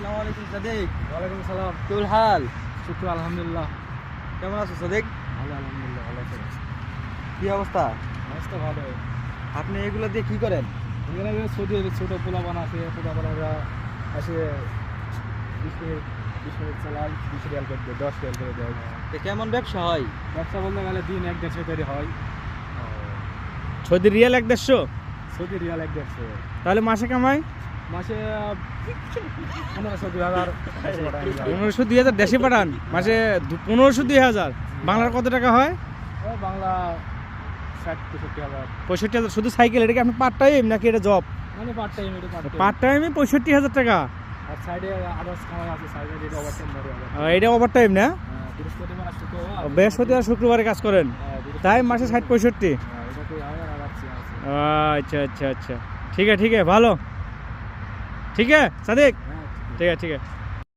আসসালামু আলাইকুম সাদিক। ওয়ালাইকুম সালাম। কি হাল? শুক্র আলহামদুলিল্লাহ। কেমন আছো সাদিক? ভালো আলহামদুলিল্লাহ, ভালো আছে। কি অবস্থা? অবস্থা ভালো। আপনি এগুলো দিয়ে কি করেন? এখানে সৌদি ছোটো পোলাপান আছে, পোলাপানরা আসে 20 মিনিট চালাই, 20 রিয়াল করে দেয়, 10 রিয়াল করে দেয়। তো কেমন ব্যবসা হয়? ব্যবসা বলতে গেলে দিন 1-150 করে হয়। Saudi Real 150? Saudi Real 1-150। তাহলে মাসে কামাই মাসে 1500-2000। 1500-2000 দেশে পাঠান, মাসে 1500-2000। বাংলার কত টাকা হয়? বাংলা 60-65,000। 65,000 শুধু সাইকেল? এটা কি আপনি পার্ট টাইম নাকি এটা জব? মানে পার্ট টাইম, এটা পার্ট টাইমে 65,000 টাকা? আর সাইডে আদার্স কামাই আছে, সাইডে এটা ওভারটাইম ধরে এটা ওভার টাইম না? বৃহস্পতিবার আর শুক্রবার। বৃহস্পতিবার শুক্রবারে কাজ করেন, তাই মাসে 60-65? এটাতে হয় আর আছে। अच्छा अच्छा अच्छा, ठीक है भालो, ठीक है सादिक, হ্যাঁ। ठीक है।